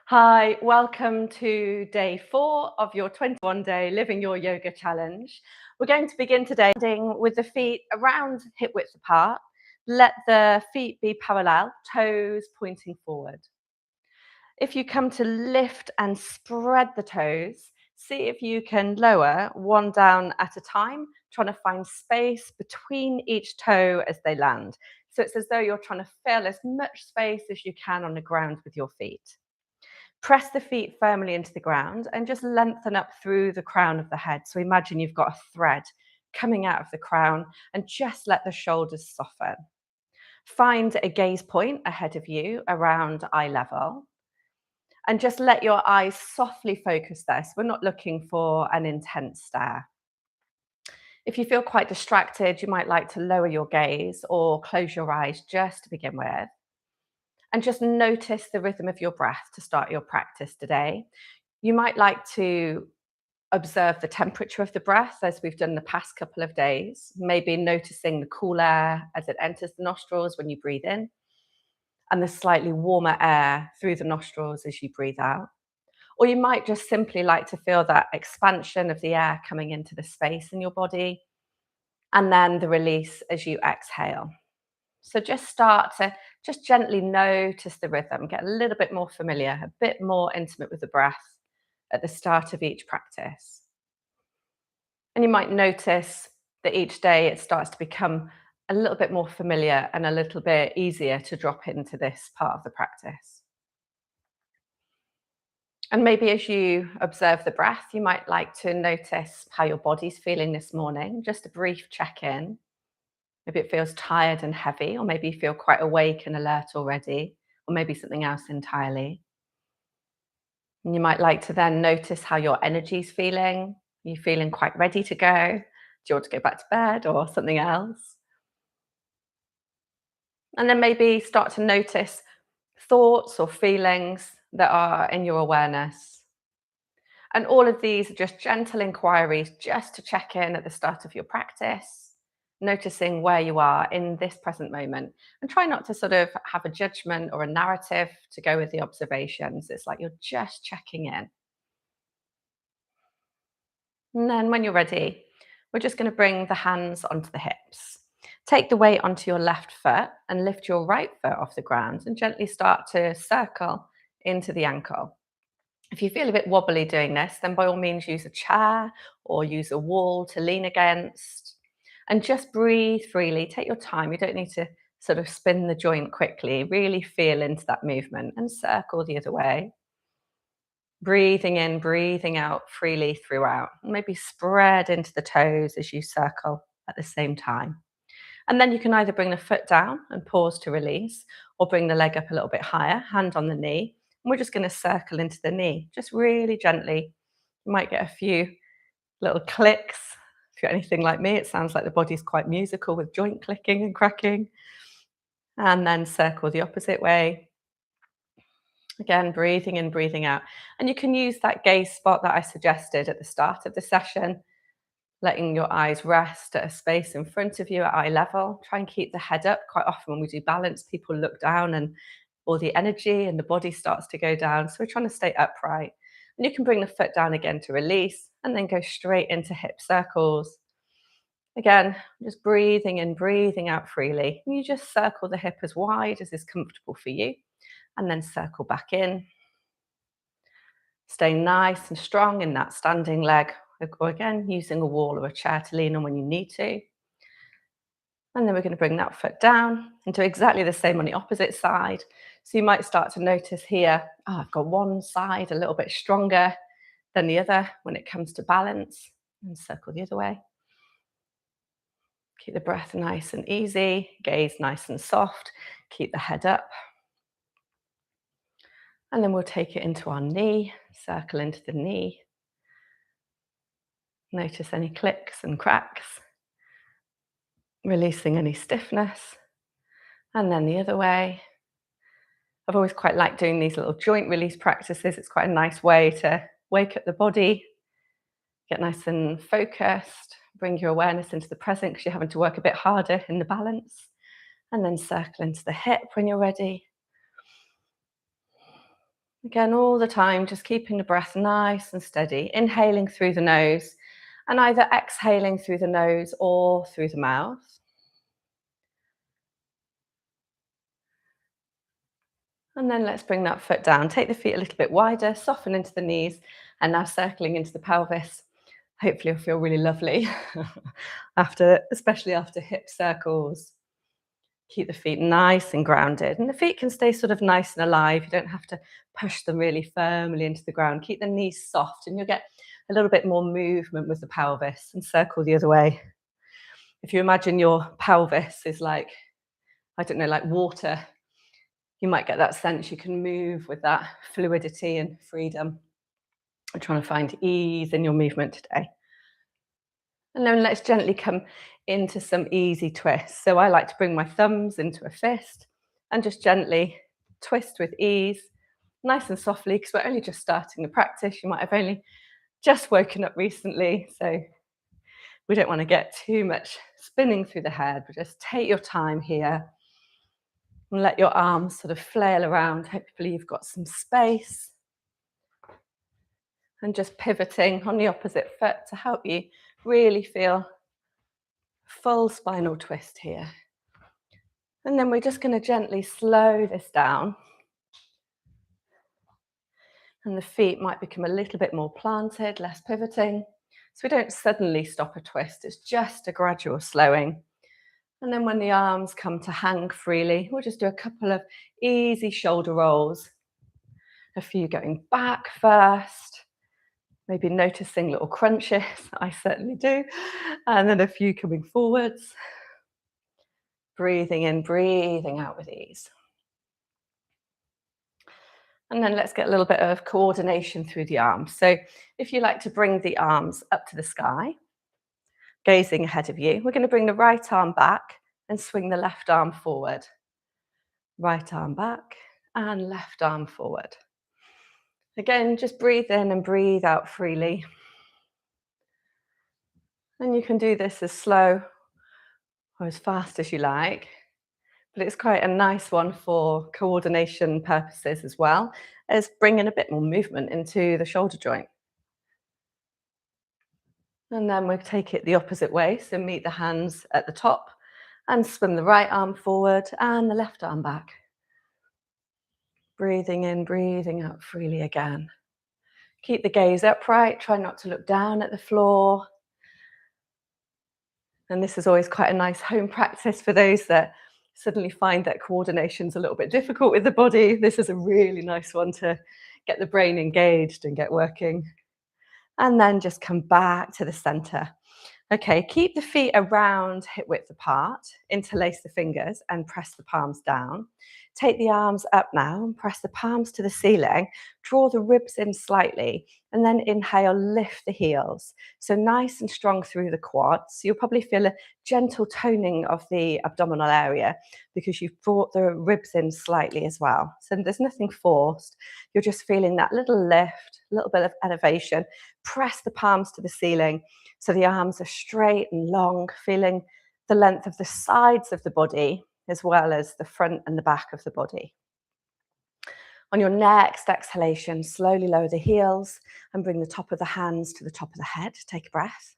Hi, welcome to day 4 of your 21-day Living Your Yoga Challenge. We're going to begin today with the feet around hip width apart. Let the feet be parallel, toes pointing forward. If you come to lift and spread the toes, see if you can lower one down at a time, trying to find space between each toe as they land. So it's as though you're trying to fill as much space as you can on the ground with your feet. Press the feet firmly into the ground and just lengthen up through the crown of the head. So imagine you've got a thread coming out of the crown and just let the shoulders soften. Find a gaze point ahead of you around eye level and just let your eyes softly focus there. So we're not looking for an intense stare. If you feel quite distracted, you might like to lower your gaze or close your eyes just to begin with. And just notice the rhythm of your breath to start your practice today. You might like to observe the temperature of the breath as we've done the past couple of days, maybe noticing the cool air as it enters the nostrils when you breathe in, and the slightly warmer air through the nostrils as you breathe out. Or you might just simply like to feel that expansion of the air coming into the space in your body, and then the release as you exhale. So just start to just gently notice the rhythm, get a little bit more familiar, a bit more intimate with the breath at the start of each practice. And you might notice that each day it starts to become a little bit more familiar and a little bit easier to drop into this part of the practice. And maybe as you observe the breath, you might like to notice how your body's feeling this morning, just a brief check in. Maybe it feels tired and heavy, or maybe you feel quite awake and alert already, or maybe something else entirely. And you might like to then notice how your energy's feeling. Are you feeling quite ready to go? Do you want to go back to bed or something else? And then maybe start to notice thoughts or feelings that are in your awareness. And all of these are just gentle inquiries just to check in at the start of your practice, noticing where you are in this present moment. And try not to sort of have a judgment or a narrative to go with the observations. It's like you're just checking in. And then when you're ready, we're just going to bring the hands onto the hips. Take the weight onto your left foot and lift your right foot off the ground and gently start to circle into the ankle. If you feel a bit wobbly doing this, then by all means use a chair or use a wall to lean against. And just breathe freely. Take your time. You don't need to sort of spin the joint quickly. Really feel into that movement and circle the other way. Breathing in, breathing out freely throughout. Maybe spread into the toes as you circle at the same time. And then you can either bring the foot down and pause to release, or bring the leg up a little bit higher, hand on the knee. And we're just going to circle into the knee, just really gently. You might get a few little clicks. If you're anything like me, it sounds like the body's quite musical with joint clicking and cracking. And then circle the opposite way. Again, breathing in, breathing out. And you can use that gaze spot that I suggested at the start of the session, letting your eyes rest at a space in front of you at eye level. Try and keep the head up. Quite often when we do balance, people look down and all the energy and the body starts to go down. So we're trying to stay upright. And you can bring the foot down again to release and then go straight into hip circles. Again, just breathing in, breathing out freely. And you just circle the hip as wide as is comfortable for you. And then circle back in. Stay nice and strong in that standing leg, or again, using a wall or a chair to lean on when you need to. And then we're going to bring that foot down and do exactly the same on the opposite side. So you might start to notice here, I've got one side a little bit stronger than the other when it comes to balance, and circle the other way. Keep the breath nice and easy, gaze nice and soft, keep the head up. And then we'll take it into our knee, circle into the knee. Notice any clicks and cracks, releasing any stiffness. And then the other way. I've always quite liked doing these little joint release practices. It's quite a nice way to wake up the body, get nice and focused, bring your awareness into the present because you're having to work a bit harder in the balance. And then circle into the hip when you're ready. Again, all the time, just keeping the breath nice and steady, inhaling through the nose and either exhaling through the nose or through the mouth. And then let's bring that foot down. Take the feet a little bit wider, soften into the knees, and now circling into the pelvis. Hopefully it'll feel really lovely especially after hip circles. Keep the feet nice and grounded. And the feet can stay sort of nice and alive. You don't have to push them really firmly into the ground. Keep the knees soft and you'll get a little bit more movement with the pelvis, and circle the other way. If you imagine your pelvis is like, I don't know, like water, you might get that sense you can move with that fluidity and freedom. I'm trying to find ease in your movement today. And then let's gently come into some easy twists. So I like to bring my thumbs into a fist and just gently twist with ease, nice and softly, because we're only just starting the practice. You might have only just woken up recently, so we don't want to get too much spinning through the head, but just take your time here and let your arms sort of flail around. Hopefully you've got some space. And just pivoting on the opposite foot to help you really feel full spinal twist here. And then we're just going to gently slow this down. And the feet might become a little bit more planted, less pivoting. So we don't suddenly stop a twist, it's just a gradual slowing. And then when the arms come to hang freely, we'll just do a couple of easy shoulder rolls. A few going back first, maybe noticing little crunches, I certainly do. And then a few coming forwards. Breathing in, breathing out with ease. And then let's get a little bit of coordination through the arms. So if you like to bring the arms up to the sky, gazing ahead of you, we're going to bring the right arm back and swing the left arm forward. Right arm back and left arm forward. Again, just breathe in and breathe out freely. And you can do this as slow or as fast as you like. But it's quite a nice one for coordination purposes as well as bringing a bit more movement into the shoulder joint. And then we'll take it the opposite way. So meet the hands at the top and swim the right arm forward and the left arm back. Breathing in, breathing out freely again. Keep the gaze upright. Try not to look down at the floor. And this is always quite a nice home practice for those that suddenly find that coordination's a little bit difficult with the body. This is a really nice one to get the brain engaged and get working. And then just come back to the center. Okay, keep the feet around hip width apart, interlace the fingers and press the palms down. Take the arms up now and press the palms to the ceiling. Draw the ribs in slightly and then inhale, lift the heels. So nice and strong through the quads. You'll probably feel a gentle toning of the abdominal area because you've brought the ribs in slightly as well. So there's nothing forced. You're just feeling that little lift, a little bit of elevation. Press the palms to the ceiling so the arms are straight and long, feeling the length of the sides of the body as well as the front and the back of the body. On your next exhalation, slowly lower the heels and bring the top of the hands to the top of the head. Take a breath.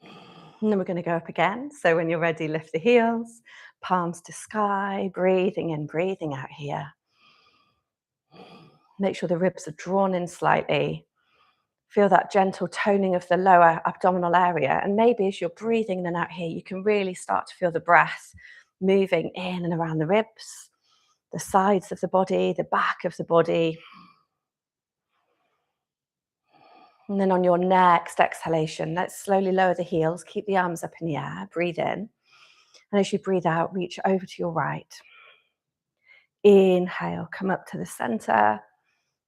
And then we're going to go up again. So when you're ready, lift the heels, palms to sky, breathing in, breathing out here. Make sure the ribs are drawn in slightly. Feel that gentle toning of the lower abdominal area. And maybe as you're breathing in and out here, you can really start to feel the breath moving in and around the ribs, the sides of the body, the back of the body. And then on your next exhalation, let's slowly lower the heels. Keep the arms up in the air. Breathe in. And as you breathe out, reach over to your right. Inhale, come up to the center.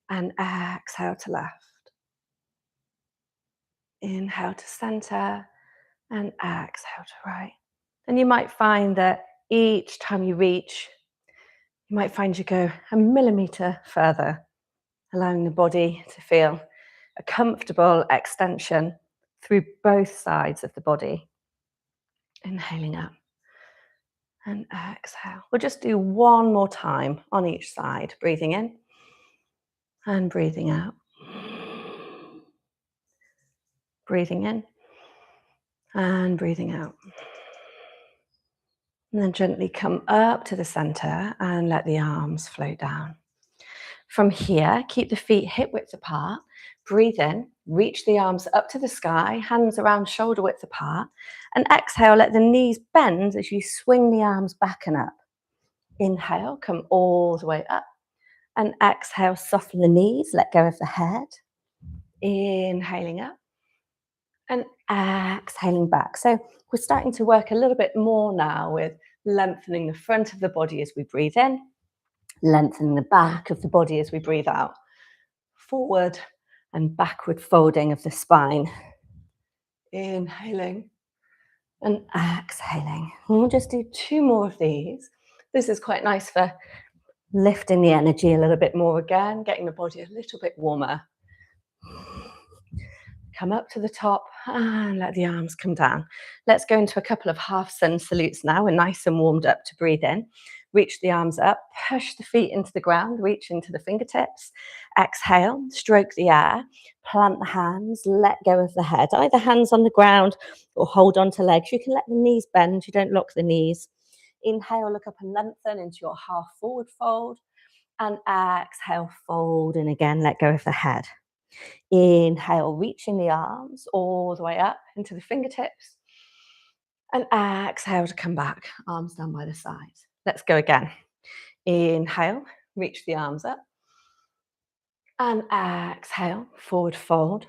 And exhale to left. Inhale to center and exhale to right. And you might find that each time you reach, you might find you go a millimeter further, allowing the body to feel a comfortable extension through both sides of the body. Inhaling up and exhale. We'll just do one more time on each side. Breathing in And breathing out. Breathing in and breathing out. And then gently come up to the center and let the arms float down. From here, keep the feet hip width apart. Breathe in, reach the arms up to the sky, hands around shoulder width apart. And exhale, let the knees bend as you swing the arms back and up. Inhale, come all the way up. And exhale, soften the knees, let go of the head. Inhaling up. And exhaling back. So we're starting to work a little bit more now with lengthening the front of the body as we breathe in, lengthening the back of the body as we breathe out. Forward and backward folding of the spine. Inhaling and exhaling. And we'll just do 2 more of these. This is quite nice for lifting the energy a little bit more again, getting the body a little bit warmer. Come up to the top and let the arms come down. Let's go into a couple of half sun salutes now. We're nice and warmed up to breathe in. Reach the arms up, push the feet into the ground, reach into the fingertips. Exhale, stroke the air, plant the hands, let go of the head. Either hands on the ground or hold onto legs. You can let the knees bend, you don't lock the knees. Inhale, look up and lengthen into your half forward fold. And exhale, fold in again, let go of the head. Inhale, reaching the arms all the way up into the fingertips. And exhale to come back, arms down by the sides. Let's go again. Inhale, reach the arms up. And exhale, forward fold.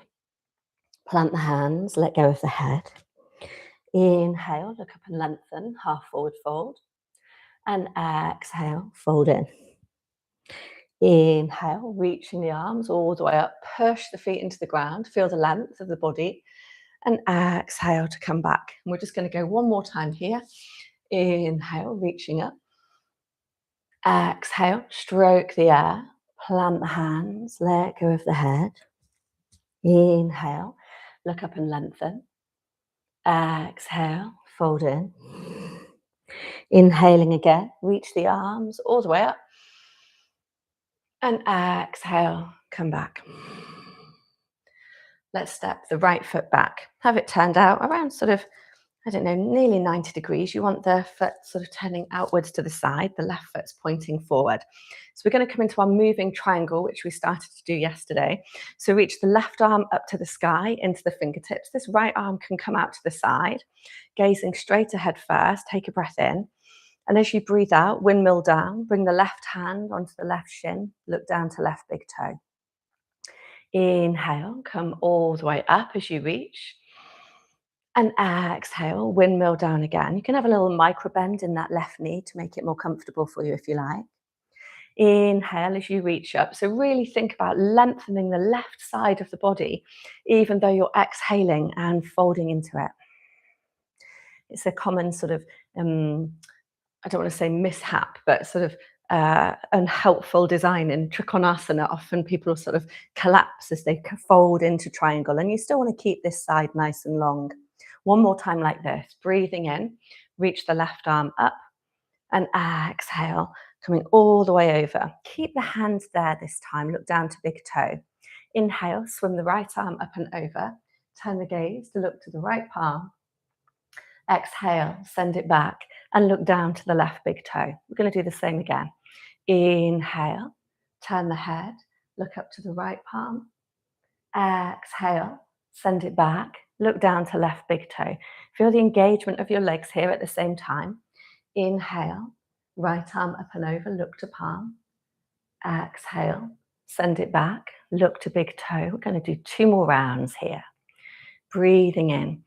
Plant the hands, let go of the head. Inhale, look up and lengthen, half forward fold. And exhale, fold in. Inhale, reaching the arms all the way up, push the feet into the ground, feel the length of the body, and exhale to come back. And we're just going to go one more time here. Inhale, reaching up. Exhale, stroke the air, plant the hands, let go of the head. Inhale, look up and lengthen. Exhale, fold in. Inhaling again, reach the arms all the way up. And exhale, come back. Let's step the right foot back. Have it turned out around sort of, I don't know, nearly 90 degrees. You want the foot sort of turning outwards to the side. The left foot's pointing forward. So we're going to come into our moving triangle, which we started to do yesterday. So reach the left arm up to the sky, into the fingertips. This right arm can come out to the side, gazing straight ahead first. Take a breath in. And as you breathe out, windmill down, bring the left hand onto the left shin, look down to left big toe. Inhale, come all the way up as you reach. And exhale, windmill down again. You can have a little micro bend in that left knee to make it more comfortable for you if you like. Inhale as you reach up. So really think about lengthening the left side of the body, even though you're exhaling and folding into it. It's a common sort of, I don't want to say mishap, but sort of unhelpful design in Trikonasana. Often people sort of collapse as they fold into triangle, and you still want to keep this side nice and long. One more time like this, breathing in, reach the left arm up, and exhale, coming all the way over. Keep the hands there this time, look down to big toe. Inhale, swim the right arm up and over, turn the gaze to look to the right palm. Exhale, send it back and look down to the left big toe. We're going to do the same again. Inhale, turn the head, look up to the right palm. Exhale, send it back, look down to left big toe. Feel the engagement of your legs here at the same time. Inhale, right arm up and over, look to palm. Exhale, send it back, look to big toe. We're going to do 2 more rounds here. Breathing in.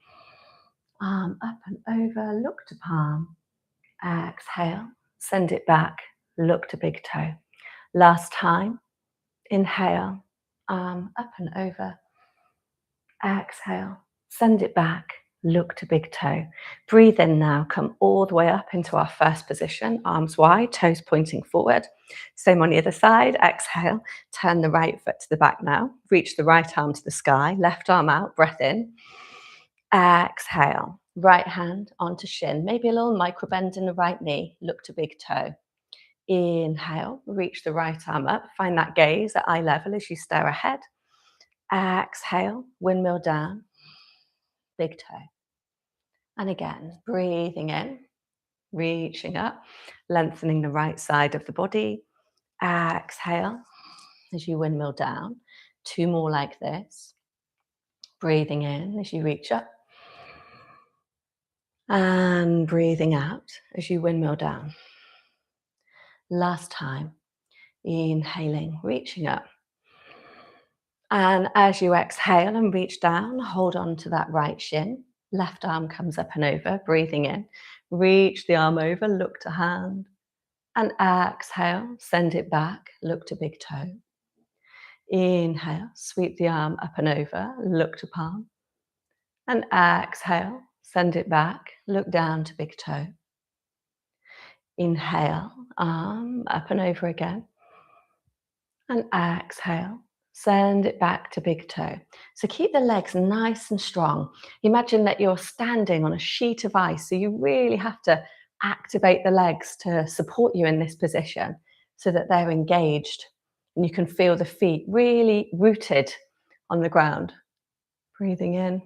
Arm up and over, look to palm. Exhale, send it back, look to big toe. Last time. Inhale, arm up and over. Exhale, send it back, look to big toe. Breathe in now, come all the way up into our first position, arms wide, toes pointing forward. Same on the other side. Exhale, turn the right foot to the back now. Reach the right arm to the sky, left arm out, breath in. Exhale, right hand onto shin, maybe a little micro bend in the right knee, look to big toe. Inhale, reach the right arm up, find that gaze at eye level as you stare ahead. Exhale, windmill down, big toe. And again, breathing in, reaching up, lengthening the right side of the body. Exhale as you windmill down. 2 more like this. Breathing in as you reach up. And breathing out as you windmill down. Last time, inhaling, reaching up. And as you exhale and reach down, hold on to that right shin. Left arm comes up and over, breathing in. Reach the arm over, look to hand. And exhale, send it back, look to big toe. Inhale, sweep the arm up and over, look to palm. And exhale, send it back, look down to big toe. Inhale, arm up and over again. And exhale, send it back to big toe. So keep the legs nice and strong. Imagine that you're standing on a sheet of ice, so you really have to activate the legs to support you in this position so that they're engaged and you can feel the feet really rooted on the ground. Breathing in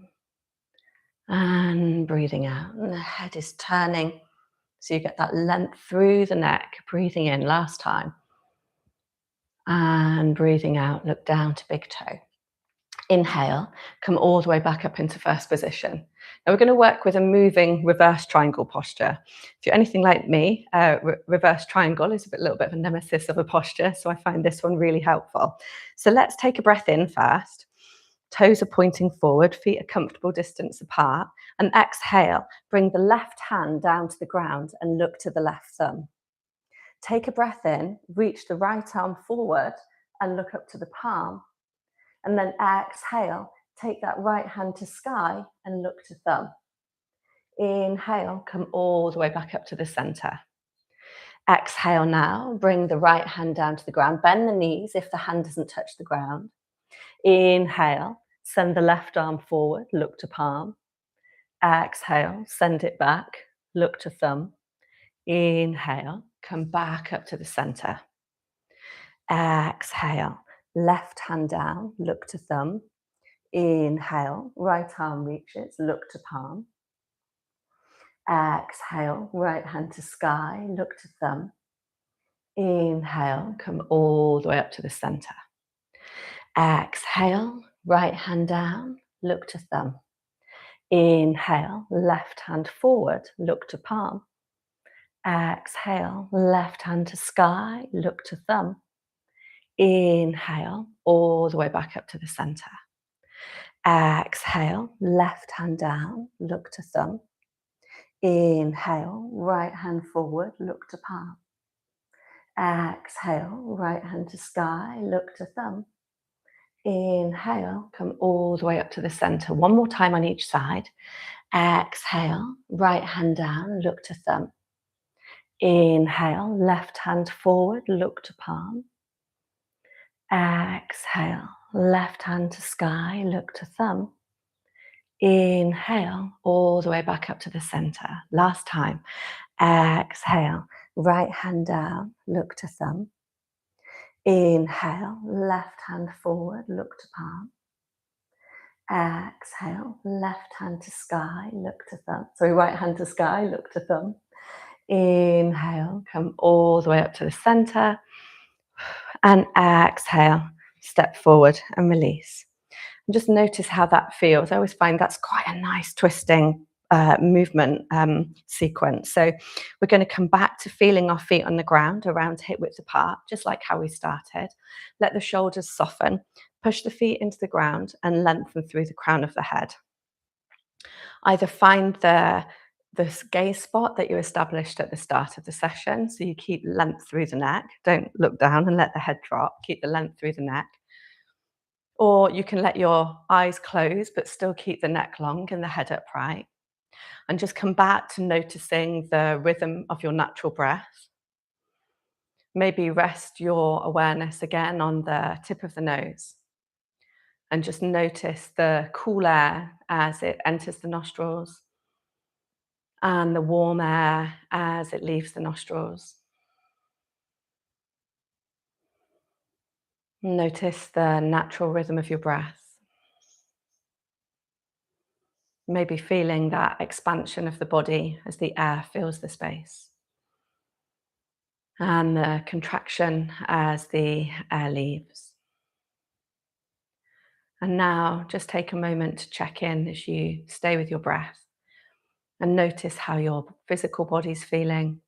and breathing out. And the head is turning, so you get that length through the neck. Breathing in, last time. And breathing out, look down to big toe. Inhale, come all the way back up into first position. Now we're going to work with a moving reverse triangle posture. If you're anything like me, reverse triangle is a little bit of a nemesis of a posture, so I find this one really helpful. So let's take a breath in first. Toes are pointing forward, feet a comfortable distance apart, and exhale, bring the left hand down to the ground and look to the left thumb. Take a breath in, reach the right arm forward and look up to the palm. And then exhale, take that right hand to sky and look to thumb. Inhale, come all the way back up to the center. Exhale now, bring the right hand down to the ground. Bend the knees if the hand doesn't touch the ground. Inhale, send the left arm forward, look to palm. Exhale, send it back, look to thumb. Inhale, come back up to the center. Exhale, left hand down, look to thumb. Inhale, right arm reaches, look to palm. Exhale, right hand to sky, look to thumb. Inhale, come all the way up to the center. Exhale, right hand down, look to thumb. Inhale, left hand forward, look to palm. Exhale, left hand to sky, look to thumb. Inhale, all the way back up to the center. Exhale, left hand down, look to thumb. Inhale, right hand forward, look to palm. Exhale, right hand to sky, look to thumb. Inhale, come all the way up to the center. One more time on each side. Exhale, right hand down, look to thumb. Inhale, left hand forward, look to palm. Exhale, left hand to sky, look to thumb. Inhale, all the way back up to the center. Last time. Exhale, right hand down, look to thumb. Inhale, left hand forward, look to palm. Exhale, left hand to sky, look to thumb. Sorry, right hand to sky, look to thumb. Inhale, come all the way up to the center. And exhale, step forward and release. And just notice how that feels. I always find that's quite a nice twisting movement sequence. So we're going to come back to feeling our feet on the ground around hip width apart, just like how we started. Let the shoulders soften, push the feet into the ground and lengthen through the crown of the head. Either find the gaze spot that you established at the start of the session, so you keep length through the neck. Don't look down and let the head drop. Keep the length through the neck. Or you can let your eyes close, but still keep the neck long and the head upright. And just come back to noticing the rhythm of your natural breath. Maybe rest your awareness again on the tip of the nose. And just notice the cool air as it enters the nostrils and the warm air as it leaves the nostrils. Notice the natural rhythm of your breath. Maybe feeling that expansion of the body as the air fills the space, and the contraction as the air leaves. And now just take a moment to check in as you stay with your breath and notice how your physical body's feeling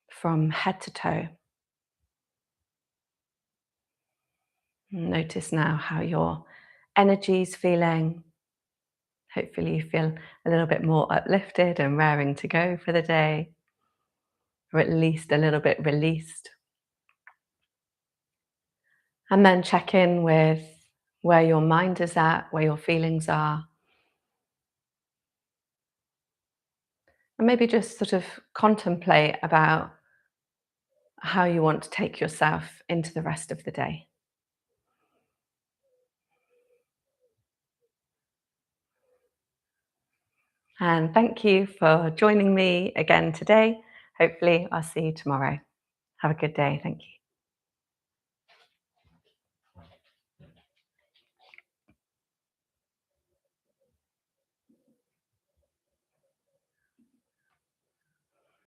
from head to toe. Notice now how your energy's feeling. Hopefully you feel a little bit more uplifted and raring to go for the day, or at least a little bit released. And then check in with where your mind is at, where your feelings are. And maybe just sort of contemplate about how you want to take yourself into the rest of the day. And thank you for joining me again today. Hopefully, I'll see you tomorrow. Have a good day. Thank you.